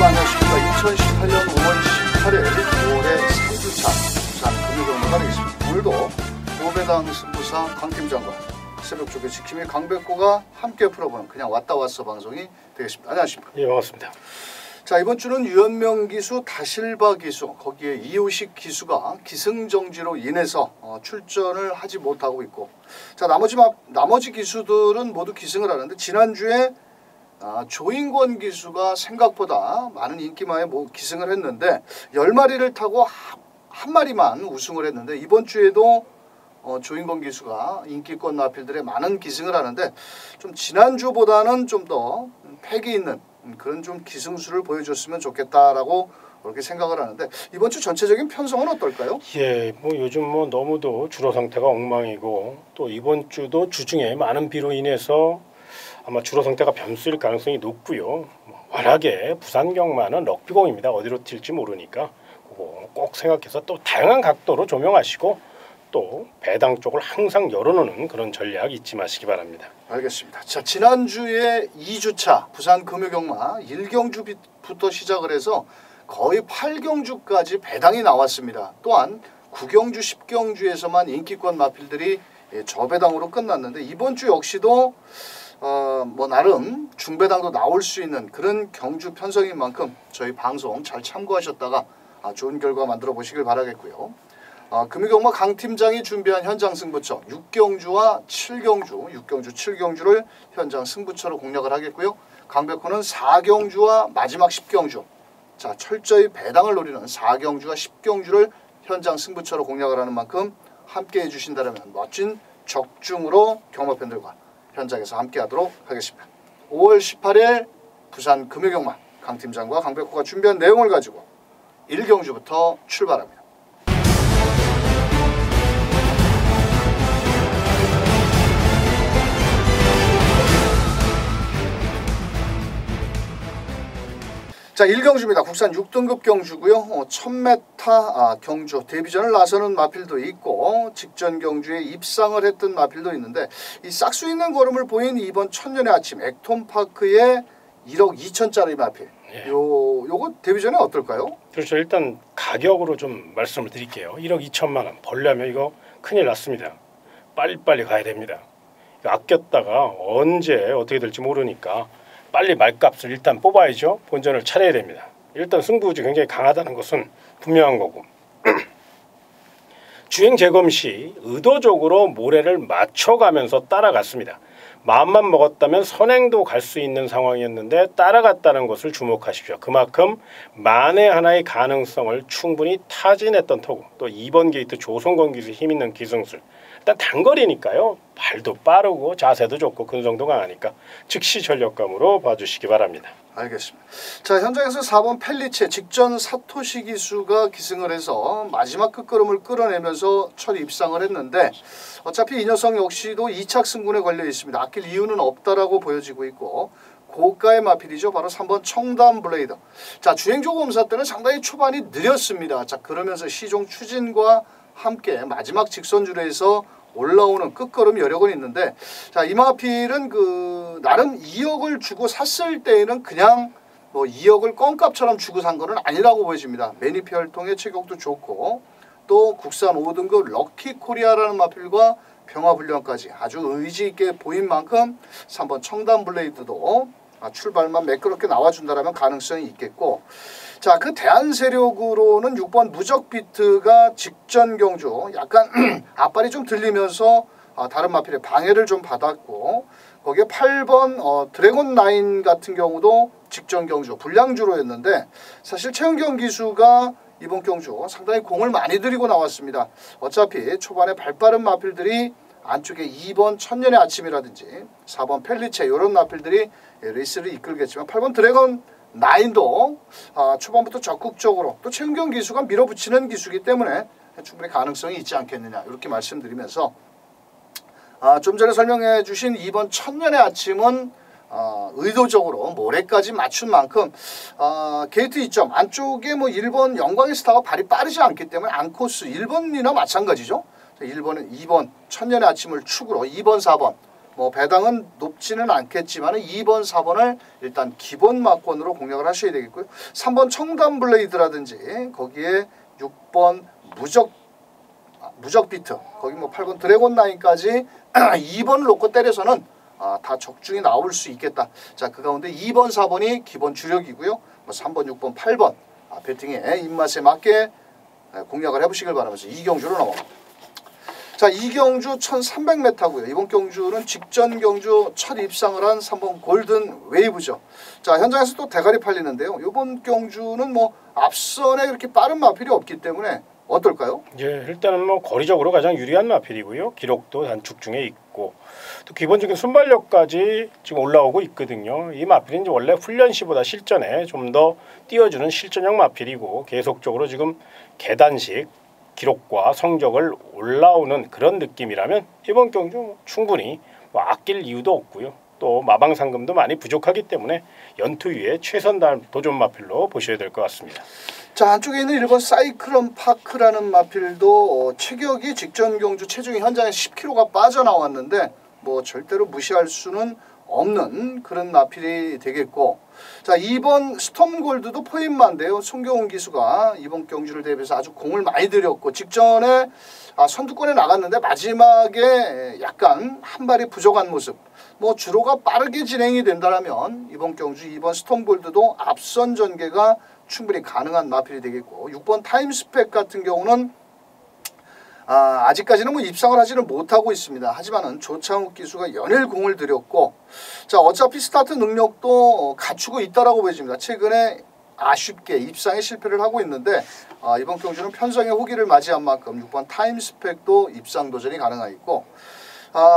안녕하십니까. 2018년 5월 18일 5월의 3주차 부산 금요경마가 되겠습니다. 오늘도 노배당 승부사 강 팀장과 새벽 조교 지킴이 강백호가 함께 풀어보는 그냥 왔다 왔어 방송이 되겠습니다. 안녕하십니까. 예, 반갑습니다. 자, 이번 주는 유현명 기수, 다실바 기수, 거기에 이호식 기수가 기승정지로 인해서 출전을 하지 못하고 있고, 자, 나머지 기수들은 모두 기승을 하는데, 지난주에 조인권 기수가 생각보다 많은 인기마에 기승을 했는데 10마리를 타고 한 마리만 우승을 했는데, 이번 주에도 조인권 기수가 인기권 마필들의 많은 기승을 하는데, 좀 지난주보다는 좀 더 패기 있는 그런 좀 기승수를 보여줬으면 좋겠다라고 그렇게 생각을 하는데, 이번 주 전체적인 편성은 어떨까요? 예, 뭐 요즘 뭐 너무도 주로 상태가 엉망이고, 또 이번 주도 주중에 많은 비로 인해서 아마 주로 상태가 변수일 가능성이 높고요. 워낙에 부산 경마는 럭비공입니다. 어디로 튈지 모르니까 그거 꼭 생각해서 또 다양한 각도로 조명하시고, 또 배당 쪽을 항상 열어놓는 그런 전략 잊지 마시기 바랍니다. 알겠습니다. 자, 지난주에 2주차 부산 금요경마 1경주부터 시작을 해서 거의 8경주까지 배당이 나왔습니다. 또한 9경주, 10경주에서만 인기권 마필들이 저배당으로 끝났는데, 이번 주 역시도 나름 중배당도 나올 수 있는 그런 경주 편성인 만큼 저희 방송 잘 참고하셨다가 좋은 결과 만들어 보시길 바라겠고요. 금요경마 강 팀장이 준비한 현장 승부처 6경주와 7경주, 6경주, 7경주를 현장 승부처로 공략을 하겠고요. 강백호는 4경주와 마지막 10경주, 자, 철저히 배당을 노리는 4경주와 10경주를 현장 승부처로 공략을 하는 만큼 함께 해주신다면 멋진 적중으로 경마팬들과 현장에서 함께 하도록 하겠습니다. 5월 18일 부산 금요경마 강 팀장과 강백호가 준비한 내용을 가지고 1경주부터 출발합니다. 자, 1경주입니다. 국산 6등급 경주고요. 1000m 경주 데뷔전을 나서는 마필도 있고, 직전 경주에 입상을 했던 마필도 있는데, 이 싹수 있는 걸음을 보인 이번 천년의 아침 액톤파크의 1억 2천짜리 마필, 예. 요거 데뷔전에 어떨까요? 그렇죠. 일단 가격으로 좀 말씀을 드릴게요. 1억 2천만 원 벌려면 이거 큰일 났습니다. 빨리빨리 가야 됩니다. 아꼈다가 언제 어떻게 될지 모르니까 빨리 말값을 일단 뽑아야죠. 본전을 차려야 됩니다. 일단 승부욕이 굉장히 강하다는 것은 분명한 거고, 주행 재검 시 의도적으로 모래를 맞춰가면서 따라갔습니다. 마음만 먹었다면 선행도 갈 수 있는 상황이었는데 따라갔다는 것을 주목하십시오. 그만큼 만에 하나의 가능성을 충분히 타진했던 토구, 또 2번 게이트 조성권 기수 힘있는 기승술, 일단 단거리니까요. 발도 빠르고 자세도 좋고 근성도 강하니까 즉시 전력감으로 봐주시기 바랍니다. 알겠습니다. 자, 현장에서 4번 펠리체 직전 사토시 기수가 기승을 해서 마지막 끝걸음을 끌어내면서 첫 입상을 했는데, 어차피 이 녀석 역시도 2착 승군에 걸려 있습니다. 아낄 이유는 없다라고 보여지고 있고, 고가의 마필이죠. 바로 3번 청담 블레이더. 자, 주행조 검사 때는 상당히 초반이 느렸습니다. 자, 그러면서 시종 추진과 함께 마지막 직선줄에서 올라오는 끝걸음 여력은 있는데, 자, 이 마필은 나름 2억을 주고 샀을 때에는 그냥 2억을 껌값처럼 주고 산 거는 아니라고 보여집니다. 매니피 혈통의 체격도 좋고, 또 국산 5등급 럭키 코리아라는 마필과 평화훈련까지 아주 의지 있게 보인 만큼 3번 청담 블레이드도 출발만 매끄럽게 나와준다면 가능성이 있겠고, 자, 그 대한세력으로는 6번 무적비트가 직전 경주 약간 앞발이 좀 들리면서 다른 마필의 방해를 좀 받았고, 거기에 8번 드래곤 라인 같은 경우도 직전 경주 불량주로였는데, 사실 최은경 기수가 이번 경주 상당히 공을 많이 들이고 나왔습니다. 어차피 초반에 발빠른 마필들이 안쪽에 2번 천년의 아침이라든지 4번 펠리체 이런 마필들이 레이스를 이끌겠지만, 8번 드래곤 나인도 초반부터 적극적으로, 또 최은경 기수가 밀어붙이는 기수이기 때문에 충분히 가능성이 있지 않겠느냐, 이렇게 말씀드리면서, 좀 전에 설명해 주신 2번 천년의 아침은 의도적으로 모래까지 맞춘 만큼 게이트 2점 안쪽에 1번 영광의 스타가 발이 빠르지 않기 때문에 안코스 1번이나 마찬가지죠. 1번은 2번 천년의 아침을 축으로 2번 4번 뭐 배당은 높지는 않겠지만 2번, 4번을 일단 기본 막권으로 공략을 하셔야 되겠고요. 3번 청담 블레이드라든지 거기에 6번 무적 비트, 거기 뭐 8번 드래곤 라인까지 2번을 놓고 때려서는 다 적중이 나올 수 있겠다. 자, 그 가운데 2번, 4번이 기본 주력이고요. 뭐 3번, 6번, 8번 배팅의 입맛에 맞게 공략을 해보시길 바라면서 이경주로 넘어갑니다. 자, 이경주 1300m고요. 이번 경주는 직전 경주 첫 입상을 한 3번 골든 웨이브죠. 자, 현장에서 또 대가리 팔리는데요. 이번 경주는 뭐 앞선에 그렇게 빠른 마필이 없기 때문에 어떨까요? 예, 일단은 뭐 거리적으로 가장 유리한 마필이고요. 기록도 단축 중에 있고 또 기본적인 순발력까지 지금 올라오고 있거든요. 이 마필은 이제 원래 훈련 시보다 실전에 좀 더 띄워주는 실전형 마필이고 계속적으로 지금 계단식 기록과 성적을 올라오는 그런 느낌이라면 이번 경주 충분히 뭐 아낄 이유도 없고요. 또 마방 상금도 많이 부족하기 때문에 연투 위에 최선 다한 도전 마필로 보셔야 될 것 같습니다. 자, 한쪽에 있는 1번 사이클론 파크라는 마필도 체격이 직전 경주 체중이 현장에 10kg가 빠져나왔는데 뭐 절대로 무시할 수는 없는 그런 마필이 되겠고, 자, 2번 스톰골드도 포인마인데요. 송경훈 기수가 이번 경주를 대비해서 아주 공을 많이 들였고 직전에 선두권에 나갔는데 마지막에 약간 한 발이 부족한 모습, 뭐 주로가 빠르게 진행이 된다면 이번 경주 2번 스톰골드도 앞선 전개가 충분히 가능한 마필이 되겠고, 6번 타임스펙 같은 경우는 아직까지는 뭐 입상을 하지는 못하고 있습니다. 하지만은 조창욱 기수가 연일 공을 들였고, 자, 어차피 스타트 능력도 갖추고 있다라고 보여집니다. 최근에 아쉽게 입상에 실패를 하고 있는데 이번 경주는 편성의 호기를 맞이한 만큼 6번 타임스펙도 입상 도전이 가능하겠고,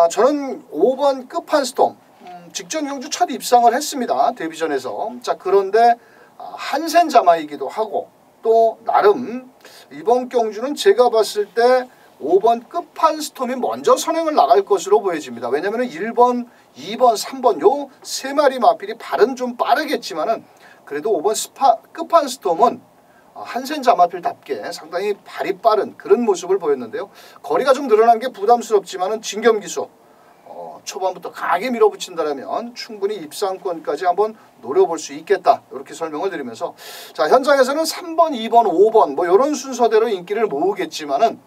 저는 5번 끝판스톰 직전 경주 첫 입상을 했습니다. 데뷔전에서. 자, 그런데 한센 자마이기도 하고 또 나름 이번 경주는 제가 봤을 때 5번 끝판스톰이 먼저 선행을 나갈 것으로 보여집니다. 왜냐하면 1번, 2번, 3번 요 세 마리 마필이 발은 좀 빠르겠지만은 그래도 5번 끝판스톰은 한센 자마필답게 상당히 발이 빠른 그런 모습을 보였는데요. 거리가 좀 늘어난 게 부담스럽지만은 진겸기수 초반부터 강하게 밀어붙인다면 충분히 입상권까지 한번 노려볼 수 있겠다. 이렇게 설명을 드리면서, 자, 현장에서는 3번, 2번, 5번 뭐 이런 순서대로 인기를 모으겠지만은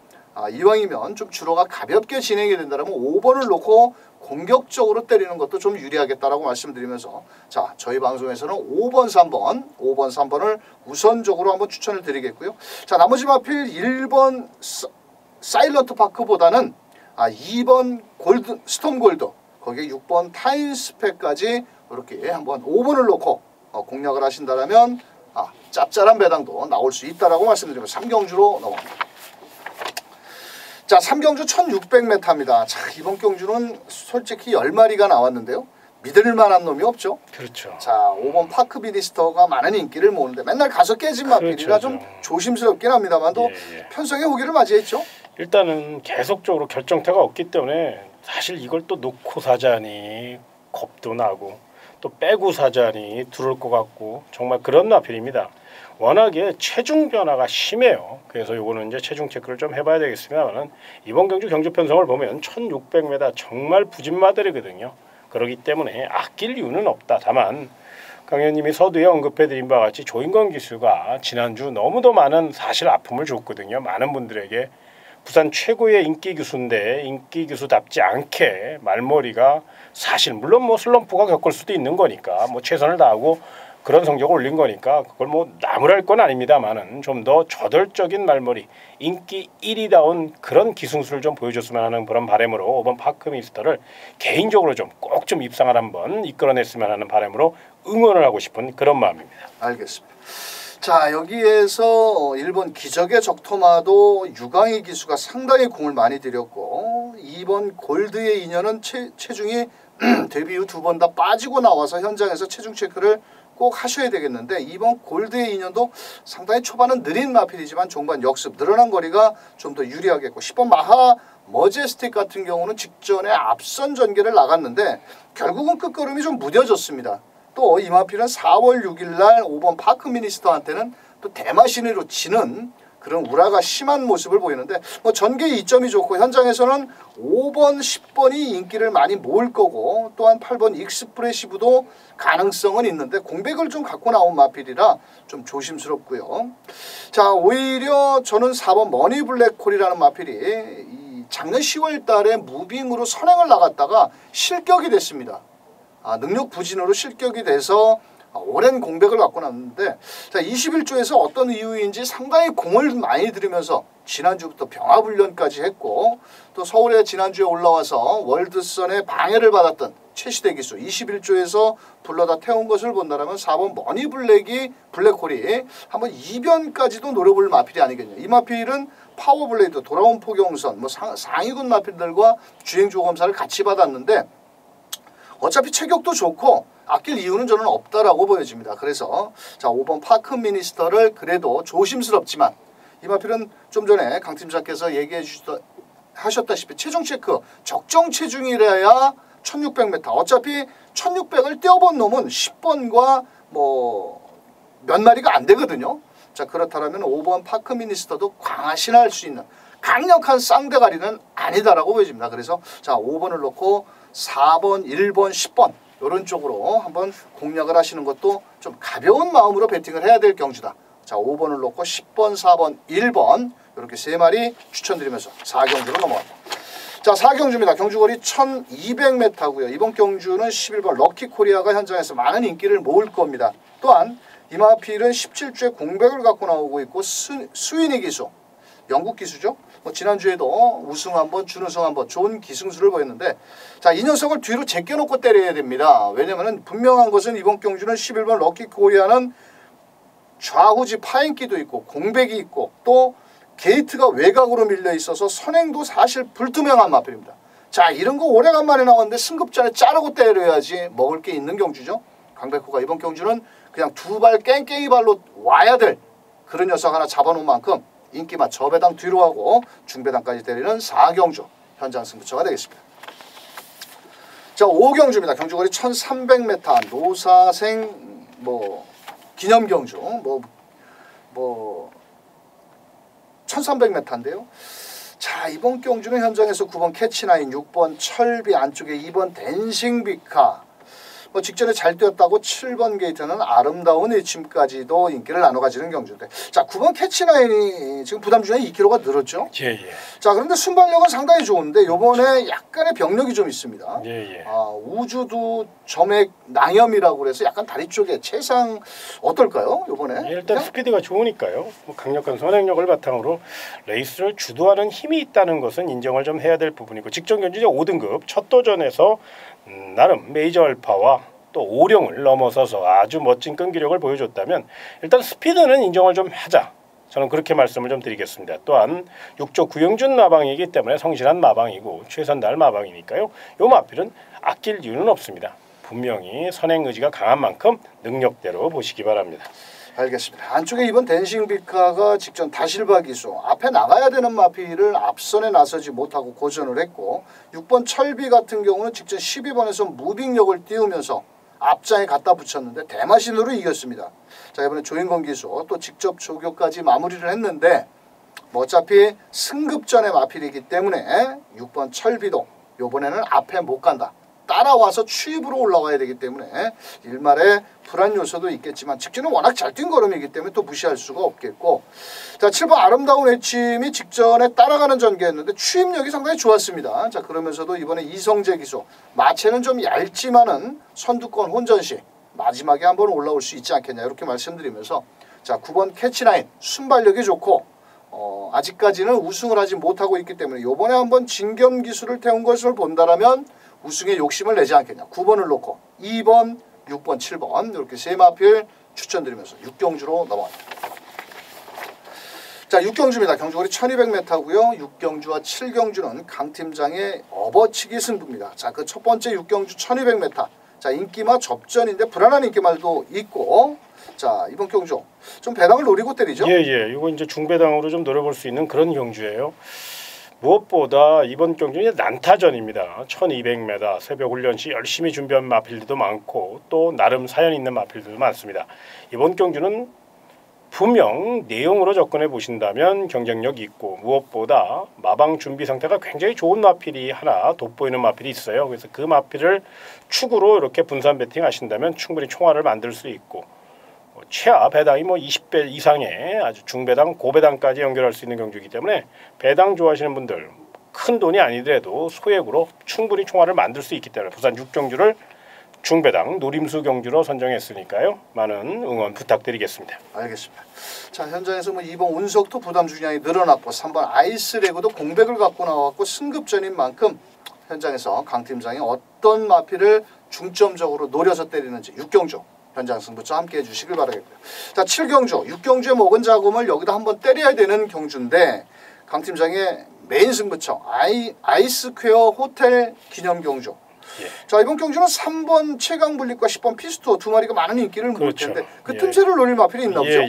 이왕이면 좀 주로가 가볍게 진행이 된다면 5번을 놓고 공격적으로 때리는 것도 좀 유리하겠다라고 말씀드리면서, 자, 저희 방송에서는 5번, 3번을 우선적으로 한번 추천을 드리겠고요. 자, 나머지 마필 1번 사일런트 파크보다는 2번 골드 스톰 골드 거기에 6번 타임스펙까지 이렇게 한번 5번을 놓고 공략을 하신다면 짭짤한 배당도 나올 수 있다라고 말씀드리면 3경주로 넘어갑니다. 자, 3경주 1600m입니다. 자, 이번 경주는 솔직히 10마리가 나왔는데요. 믿을 만한 놈이 없죠. 그렇죠. 자, 5번 파크 비니스터가 많은 인기를 모으는데 맨날 가서 깨진 마필이라 좀 조심스럽긴 합니다만도 편성의 호기를 맞이했죠. 일단은 계속적으로 결정타가 없기 때문에 사실 이걸 또 놓고 사자니 겁도 나고 또 빼고 사자니 두려울 것 같고 정말 그런 마필입니다. 워낙에 체중 변화가 심해요. 그래서 요거는 이제 체중 체크를 좀 해봐야 되겠습니다만은 이번 경주 경주 편성을 보면 1600m 정말 부진마들이거든요. 그렇기 때문에 아낄 이유는 없다. 다만 강 의원님이 서두에 언급해드린 바와 같이 조인건 기수가 지난주 너무도 많은 사실 아픔을 줬거든요. 많은 분들에게 부산 최고의 인기 교수인데 인기 교수답지 않게 말머리가 사실 물론 뭐 슬럼프가 겪을 수도 있는 거니까 뭐 최선을 다하고 그런 성적을 올린 거니까 그걸 뭐 나무랄 건 아닙니다만은 좀 더 저돌적인 말머리 인기 1위다운 그런 기승수를 좀 보여줬으면 하는 그런 바람으로 5번 파크미스터를 개인적으로 좀 꼭 좀 입상을 한번 이끌어냈으면 하는 바람으로 응원을 하고 싶은 그런 마음입니다. 알겠습니다. 자, 여기에서 1번 기적의 적토마도 유강희 기수가 상당히 공을 많이 들였고 2번 골드의 인연은 체중이 데뷔 후 2번 다 빠지고 나와서 현장에서 체중 체크를 꼭 하셔야 되겠는데 2번 골드의 인연도 상당히 초반은 느린 마필이지만 종반 역습 늘어난 거리가 좀 더 유리하겠고 10번 마하 머제스틱 같은 경우는 직전에 앞선 전개를 나갔는데 결국은 끝걸음이 좀 무뎌졌습니다. 또 이 마필은 4월 6일 날 5번 파크 미니스터한테는 또 대마신으로 지는 그런 우라가 심한 모습을 보이는데 뭐 전개 이점이 좋고 현장에서는 5번, 10번이 인기를 많이 모을 거고 또한 8번 익스프레시브도 가능성은 있는데 공백을 좀 갖고 나온 마필이라 좀 조심스럽고요. 자, 오히려 저는 4번 머니블랙홀이라는 마필이 이 작년 10월 달에 무빙으로 선행을 나갔다가 실격이 됐습니다. 능력 부진으로 실격이 돼서 오랜 공백을 갖고 났는데 자 21조에서 어떤 이유인지 상당히 공을 많이 들이면서 지난주부터 병합훈련까지 했고 또 서울에 지난주에 올라와서 월드선의 방해를 받았던 최시대 기수 21조에서 불러다 태운 것을 본다면 4번 머니블랙홀이 한번 이변까지도 노려볼 마필이 아니겠냐. 이 마필은 파워블레이드, 돌아온 포경선, 뭐 상위군 마필들과 주행주호 검사를 같이 받았는데 어차피 체격도 좋고 아낄 이유는 저는 없다라고 보여집니다. 그래서 자 5번 파크 미니스터를 그래도 조심스럽지만 이 마필은 좀 전에 강 팀장께서 하셨다시피 체중 체크 적정 체중이라야 1600m 어차피 1600을 뛰어본 놈은 10번과 뭐 몇 마리가 안 되거든요. 자 그렇다면 5번 파크 미니스터도 강하신할 수 있는 강력한 쌍대가리는 아니다라고 보여집니다. 그래서 자 5번을 놓고 4번, 1번, 10번 이런 쪽으로 한번 공략을 하시는 것도 좀 가벼운 마음으로 배팅을 해야 될 경주다. 자 5번을 놓고 10번, 4번, 1번 이렇게 세 마리 추천드리면서 4경주로 넘어갑니다. 자 4경주입니다. 경주거리 1200m고요. 이번 경주는 11번 럭키코리아가 현장에서 많은 인기를 모을 겁니다. 또한 이 마필은 17주에 공백을 갖고 나오고 있고 스위니 기수, 영국 기수죠. 뭐 지난주에도 우승 한번, 준우승 한번 좋은 기승수를 보였는데 자 이 녀석을 뒤로 제껴놓고 때려야 됩니다. 왜냐면은 분명한 것은 이번 경주는 11번 럭키코리아는 좌우지 파인기도 있고 공백이 있고 또 게이트가 외곽으로 밀려 있어서 선행도 사실 불투명한 마필입니다. 자 이런 거 오래간만에 나왔는데 승급전에 자르고 때려야지 먹을 게 있는 경주죠. 강백호가 이번 경주는 그냥 두 발 깽깽이 발로 와야 될 그런 녀석 하나 잡아놓은 만큼 인기만 저배당 뒤로 하고 중배당까지 때리는 4경주 현장 승부처가 되겠습니다. 자 5경주입니다. 경주거리 1300m 노사생 뭐 기념경주 뭐 1300m인데요. 자 이번 경주는 현장에서 9번 캐치나인, 6번 철비 안쪽에 2번 댄싱비카 뭐 직전에 잘 뛰었다고 7번 게이트는 아름다운 일침까지도 인기를 나눠 가지는 경주인데 자 9번 캐치나인이 지금 부담 중에 2kg가 늘었죠. 예. 자 그런데 순발력은 상당히 좋은데 요번에 약간의 병력이 좀 있습니다. 예. 우주도 점액 낭염이라고 그래서 약간 다리 쪽에 채상 어떨까요 요번에? 일단 스피드가 좋으니까요. 뭐 강력한 선행력을 바탕으로 레이스를 주도하는 힘이 있다는 것은 인정을 좀 해야 될 부분이고 직전 경주제 5등급 첫 도전에서 나름 메이저 알파와 또 오령을 넘어서서 아주 멋진 끈기력을 보여줬다면 일단 스피드는 인정을 좀 하자. 저는 그렇게 말씀을 좀 드리겠습니다. 또한 6조 구영준 마방이기 때문에 성실한 마방이고 최선다할 마방이니까요. 요 마필은 아낄 이유는 없습니다. 분명히 선행 의지가 강한 만큼 능력대로 보시기 바랍니다. 알겠습니다. 안쪽에 이번 댄싱비카가 직전 다실바 기수 앞에 나가야 되는 마필을 앞선에 나서지 못하고 고전을 했고 6번 철비 같은 경우는 직전 12번에서 무빙력을 띄우면서 앞장에 갖다 붙였는데 대마신으로 이겼습니다. 자 이번에 조인건 기수 또 직접 조교까지 마무리를 했는데 뭐 어차피 승급전의 마필이기 때문에 6번 철비도 이번에는 앞에 못 간다. 따라와서 추입으로 올라와야 되기 때문에 일말의 불안 요소도 있겠지만 직진은 워낙 잘 뛴 걸음이기 때문에 또 무시할 수가 없겠고 자 7번 아름다운 외침이 직전에 따라가는 전개였는데 추입력이 상당히 좋았습니다. 자 그러면서도 이번에 이성재 기수 마체는 좀 얇지만은 선두권 혼전시 마지막에 한번 올라올 수 있지 않겠냐 이렇게 말씀드리면서 자 9번 캐치나인 순발력이 좋고 아직까지는 우승을 하지 못하고 있기 때문에 요번에 한번 진겸 기수를 태운 것을 본다라면 우승에 욕심을 내지 않겠냐. 9번을 놓고 2번, 6번, 7번 이렇게 세 마필 추천드리면서 6경주로 넘어갑니다. 자 6경주입니다. 경주거리 1200m고요. 6경주와 7경주는 강 팀장의 업어치기 승부입니다. 자 그 첫 번째 6경주 1200m 자 인기마 접전인데 불안한 인기말도 있고 자 이번 경주 좀 배당을 노리고 때리죠. 예. 이거 이제 중배당으로 좀 노려볼 수 있는 그런 경주예요. 무엇보다 이번 경주는 난타전입니다. 1200m 새벽 훈련 시 열심히 준비한 마필들도 많고 또 나름 사연 있는 마필들도 많습니다. 이번 경주는 분명 내용으로 접근해 보신다면 경쟁력이 있고 무엇보다 마방 준비 상태가 굉장히 좋은 마필이 하나 돋보이는 마필이 있어요. 그래서 그 마필을 축으로 이렇게 분산 배팅 하신다면 충분히 총알을 만들 수 있고 최하 배당이 20배 이상의 아주 중배당, 고배당까지 연결할 수 있는 경주이기 때문에 배당 좋아하시는 분들 큰 돈이 아니더라도 소액으로 충분히 총알을 만들 수 있기 때문에 부산 6경주를 중배당 노림수 경주로 선정했으니까요. 많은 응원 부탁드리겠습니다. 알겠습니다. 자, 현장에서 이번 운석도 부담 중량이 늘어났고 3번 아이스레그도 공백을 갖고 나왔고 승급전인 만큼 현장에서 강 팀장이 어떤 마필을 중점적으로 노려서 때리는지 6경주 현장 승부처 함께 해주시길 바라겠고요. 자, 7경주 6경주에 먹은 자금을 여기다 한번 때려야 되는 경주인데 강 팀장의 메인 승부처 아이스퀘어 호텔 기념 경주. 예. 자, 이번 경주는 3번 최강블릿과 10번 피스토 두 마리가 많은 인기를 모을 텐데 그 틈새를 노릴 마필이 있나 보죠?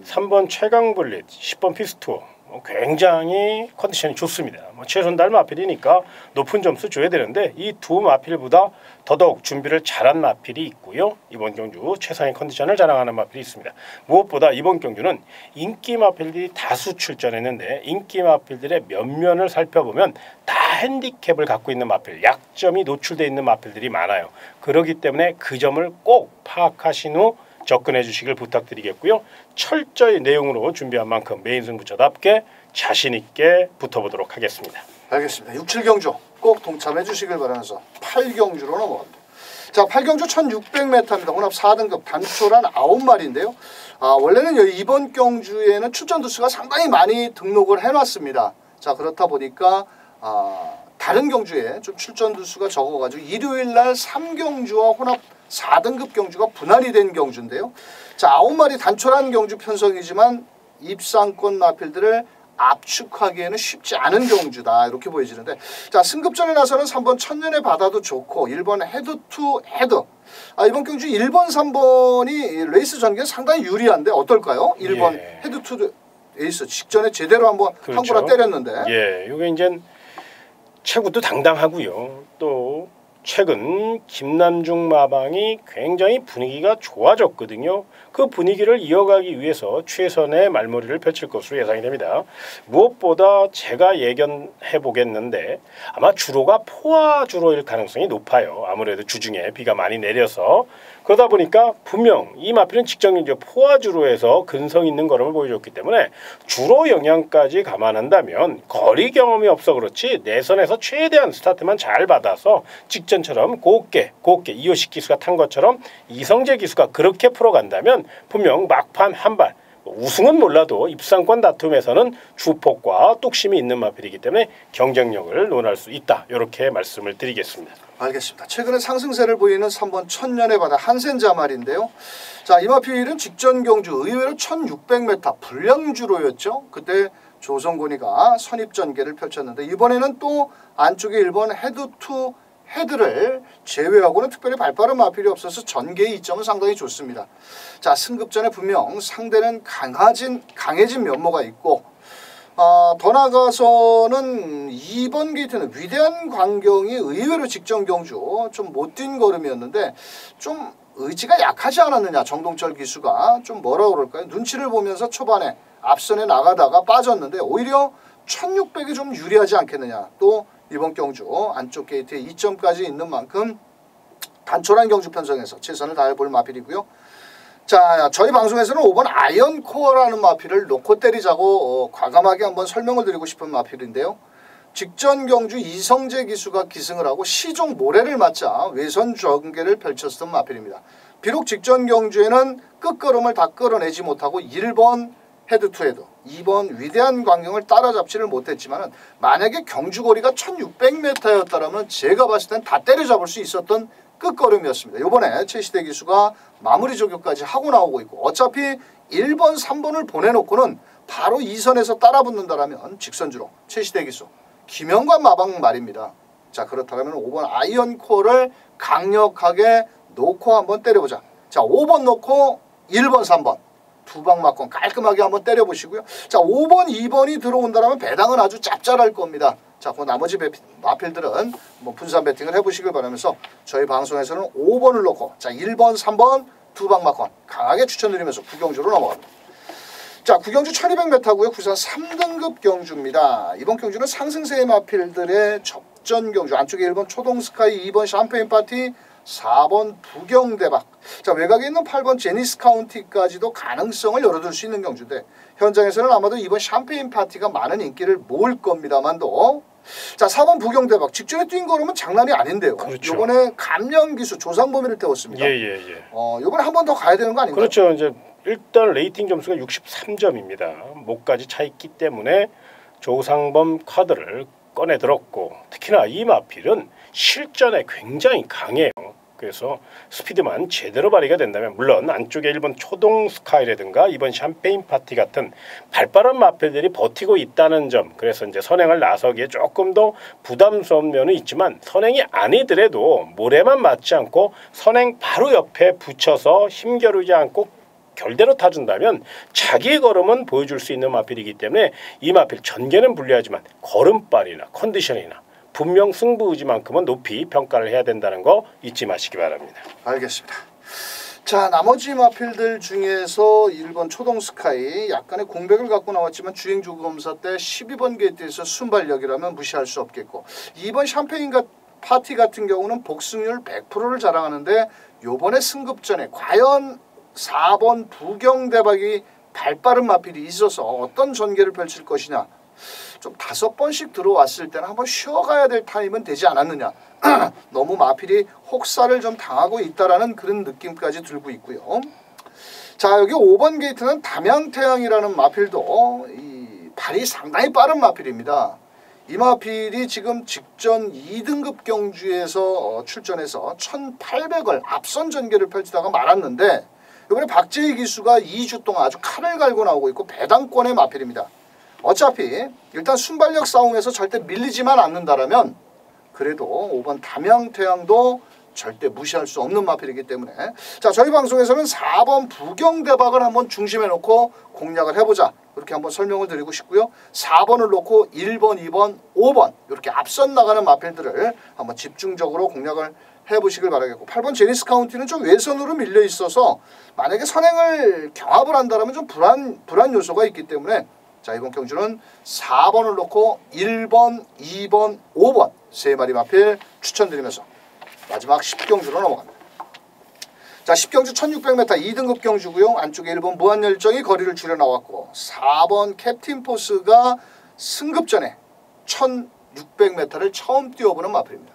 3번 최강블릿, 10번 피스토 굉장히 컨디션이 좋습니다. 최선달 마필이니까 높은 점수 줘야 되는데 이 두 마필보다 더더욱 준비를 잘한 마필이 있고요. 이번 경주 최상의 컨디션을 자랑하는 마필이 있습니다. 무엇보다 이번 경주는 인기 마필들이 다수 출전했는데 인기 마필들의 면면을 살펴보면 다 핸디캡을 갖고 있는 마필, 약점이 노출되어 있는 마필들이 많아요. 그렇기 때문에 그 점을 꼭 파악하신 후 접근해 주시길 부탁드리겠고요. 철저히 내용으로 준비한 만큼 메인 승부처답게 자신 있게 붙어보도록 하겠습니다. 알겠습니다. 6, 7경주 꼭 동참해 주시길 바라면서 8경주로 넘어갑니다. 자, 8경주 1600m입니다. 혼합 4등급 단초란 9마리인데요. 원래는 이번 경주에는 출전 두수가 상당히 많이 등록을 해놨습니다. 자, 그렇다 보니까 다른 경주에 좀 출전 두수가 적어가지고 일요일날 3경주와 혼합 4등급 경주가 분할이 된 경주인데요. 자, 9마리 단촐한 경주 편성이지만 입상권 마필들을 압축하기에는 쉽지 않은 경주다 이렇게 보여지는데, 자, 승급전에 나서는 3번 천년의 바다도 좋고 1번 헤드 투 헤드. 이번 경주 1번 3번이 레이스 전개에 상당히 유리한데 어떨까요? 1번 헤드 투 에이스 직전에 제대로 한번 한구라 때렸는데. 예, 이게 이제 체구도 당당하고요. 또 최근 김남중 마방이 굉장히 분위기가 좋아졌거든요. 그 분위기를 이어가기 위해서 최선의 말머리를 펼칠 것으로 예상이 됩니다. 무엇보다 제가 예견해 보겠는데 아마 주로가 포화 주로일 가능성이 높아요. 아무래도 주중에 비가 많이 내려서. 그러다 보니까 분명 이 마필은 직전 경주 포화 주로에서 근성 있는 걸음을 보여줬기 때문에 주로 영향까지 감안한다면 거리 경험이 없어 그렇지 내선에서 최대한 스타트만 잘 받아서 직전처럼 곱게 이호식 기수가 탄 것처럼 이성재 기수가 그렇게 풀어간다면 분명 막판 한발 우승은 몰라도 입상권 다툼에서는 주폭과 뚝심이 있는 마필이기 때문에 경쟁력을 논할 수 있다. 이렇게 말씀을 드리겠습니다. 알겠습니다. 최근에 상승세를 보이는 3번 천년의 바다 한센자 말인데요. 자, 이 마필은 직전 경주 의외로 1600m 불량주로였죠. 그때 조성곤이가 선입전개를 펼쳤는데 이번에는 또 안쪽에 1번 헤드 투 헤드를 제외하고는 특별히 발빠른 마필이 없어서 전개의 이점은 상당히 좋습니다. 자, 승급전에 분명 상대는 강해진 면모가 있고 더 나아가서는 2번 게이트는 위대한 광경이 의외로 직전 경주 좀 못 뛴 걸음이었는데 좀 의지가 약하지 않았느냐. 정동철 기수가 좀 뭐라 그럴까요? 눈치를 보면서 초반에 앞선에 나가다가 빠졌는데 오히려 1600이 좀 유리하지 않겠느냐. 또 이번 경주 안쪽 게이트에 2점까지 있는 만큼 단촐한 경주 편성에서 최선을 다해볼 마필이고요. 자, 저희 방송에서는 5번 아이언코어라는 마필을 놓고 때리자고 과감하게 한번 설명을 드리고 싶은 마필인데요. 직전 경주 이성재 기수가 기승을 하고 시종 모래를 맞자 외선 전개를 펼쳤던 마필입니다. 비록 직전 경주에는 끝걸음을 다 끌어내지 못하고 1번 헤드 투 헤드, 2번 위대한 광경을 따라잡지를 못했지만 만약에 경주거리가 1600m였다면 제가 봤을 땐 다 때려잡을 수 있었던 끝걸음이었습니다. 이번에 최시대 기수가 마무리 조교까지 하고 나오고 있고 어차피 1번, 3번을 보내놓고는 바로 2선에서 따라붙는다라면 직선주로 최시대 기수 김영관 마방 말입니다. 자, 그렇다면 5번 아이언코어를 강력하게 놓고 한번 때려보자. 자, 5번 놓고 1번, 3번 두 방 맞고 깔끔하게 한번 때려보시고요. 자, 5번, 2번이 들어온다면 배당은 아주 짭짤할 겁니다. 자, 그 나머지 마필들은 분산 배팅을 해보시길 바라면서 저희 방송에서는 5번을 놓고 자 1번, 3번 두 방 맞고 강하게 추천드리면서 구경주로 넘어갑니다. 자, 구경주 1200m고요. 부산 3등급 경주입니다. 이번 경주는 상승세의 마필들의 접전 경주. 안쪽에 1번 초동스카이, 2번 샴페인 파티, 4번 부경대박. 자, 외곽에 있는 8번 제니스 카운티까지도 가능성을 열어둘 수 있는 경주인데 현장에서는 아마도 이번 샴페인 파티가 많은 인기를 모을 겁니다만도 자, 4번 부경대박. 직전에 뛴 거로는 장난이 아닌데요. 그렇죠. 이번에 감량기수 조상범위를 태웠습니다. 예. 이번에 한 번 더 가야 되는 거 아닌가요? 그렇죠. 이제 일단 레이팅 점수가 63점입니다. 목까지 차 있기 때문에 조상범 카드를 꺼내 들었고 특히나 이 마필은 실전에 굉장히 강해요. 그래서 스피드만 제대로 발휘가 된다면 물론 안쪽에 1번 초동 스카이라든가 2번 샴페인 파티 같은 발빠른 마필들이 버티고 있다는 점, 그래서 이제 선행을 나서기에 조금 더 부담스러운 면은 있지만 선행이 아니더라도 모래만 맞지 않고 선행 바로 옆에 붙여서 힘겨루지 않고 결대로 타준다면 자기의 걸음은 보여줄 수 있는 마필이기 때문에 이 마필 전개는 불리하지만 걸음발이나 컨디션이나 분명 승부의지만큼은 높이 평가를 해야 된다는 거 잊지 마시기 바랍니다. 알겠습니다. 자, 나머지 마필들 중에서 1번 초동스카이 약간의 공백을 갖고 나왔지만 주행주검사 때 12번 게이트에서 순발력이라면 무시할 수 없겠고 2번 샴페인 파티 같은 경우는 복승률 100%를 자랑하는데 요번에 승급전에 과연 4번 부경대박이 발빠른 마필이 있어서 어떤 전개를 펼칠 것이냐. 좀 5번씩 들어왔을 때는 한번 쉬어가야 될 타임은 되지 않았느냐. 너무 마필이 혹사를 좀 당하고 있다라는 그런 느낌까지 들고 있고요. 자, 여기 5번 게이트는 담양태양이라는 마필도 이 발이 상당히 빠른 마필입니다. 이 마필이 지금 직전 2등급 경주에서 출전해서 1800을 앞선 전개를 펼치다가 말았는데 이번에 박재희 기수가 2주 동안 아주 칼을 갈고 나오고 있고 배당권의 마필입니다. 어차피 일단 순발력 싸움에서 절대 밀리지만 않는다라면 그래도 5번 담양태양도 절대 무시할 수 없는 마필이기 때문에 자, 저희 방송에서는 4번 부경대박을 한번 중심에 놓고 공략을 해보자 이렇게 한번 설명을 드리고 싶고요. 4번을 놓고 1번, 2번, 5번 이렇게 앞선 나가는 마필들을 한번 집중적으로 공략을 해보시길 바라겠고 8번 제니스 카운티는 좀 외선으로 밀려 있어서 만약에 선행을 경합을 한다면 좀 불안 요소가 있기 때문에 자, 이번 경주는 4번을 놓고 1번, 2번, 5번 세 마리 마필 추천드리면서 마지막 10경주로 넘어갑니다. 자, 10경주 1600m 2등급 경주고요. 안쪽에 1번 무한열정이 거리를 줄여 나왔고 4번 캡틴 포스가 승급전에 1600m를 처음 뛰어보는 마필입니다.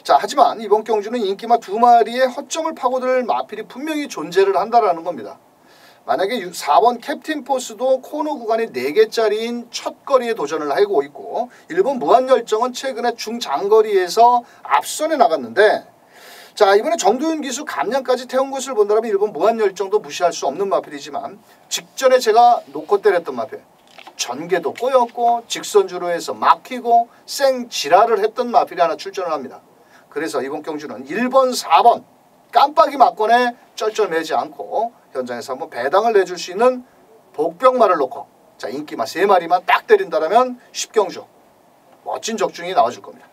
자, 하지만 이번 경주는 인기마 2마리의 허점을 파고들 마필이 분명히 존재를 한다라는 겁니다. 만약에 4번 캡틴 포스도 코너 구간이 4개짜리인 첫 거리에 도전을 하고 있고 1번 무한열정은 최근에 중장거리에서 앞선에 나갔는데 자, 이번에 정도윤 기수 감량까지 태운 것을 본다면 1번 무한열정도 무시할 수 없는 마필이지만 직전에 제가 놓고 때렸던 마필 전개도 꼬였고 직선주로 해서 막히고 생지랄을 했던 마필이 하나 출전을 합니다. 그래서 이번 경주는 1번, 4번 깜빡이 막건에 쩔쩔매지 않고 현장에서 한번 배당을 내줄 수 있는 복병마를 놓고 자, 인기마 3마리만 딱 때린다면 10경주 멋진 적중이 나와줄 겁니다.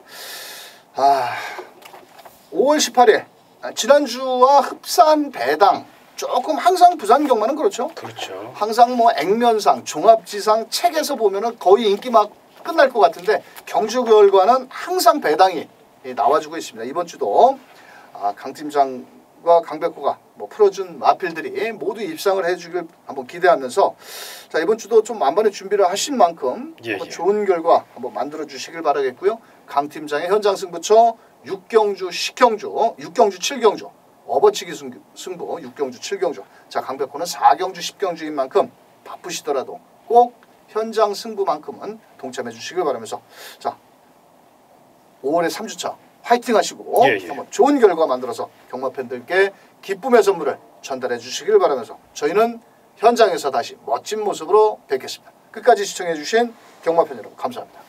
5월 18일 지난주와 흡사한 배당 조금 항상 부산 경마는 그렇죠. 항상 뭐 액면상 종합지상 책에서 보면은 거의 인기막 끝날 것 같은데 경주 결과는 항상 배당이 나와주고 있습니다. 이번 주도 강 팀장과 강백호가 뭐 풀어준 마필들이 모두 입상을 해주길 한번 기대하면서 자, 이번 주도 좀 만반의 준비를 하신 만큼 좋은 결과 한번 만들어 주시길 바라겠고요. 강 팀장의 현장 승부처 6경주 10경주 6경주 7경주 업어치기 승부 6경주 7경주 자, 강백호는 4경주 10경주인 만큼 바쁘시더라도 꼭 현장 승부만큼은 동참해 주시길 바라면서 자, 5월의 3주차 화이팅 하시고 한번 좋은 결과 만들어서 경마 팬들께 기쁨의 선물을 전달해 주시길 바라면서 저희는 현장에서 다시 멋진 모습으로 뵙겠습니다. 끝까지 시청해 주신 경마 팬 여러분 감사합니다.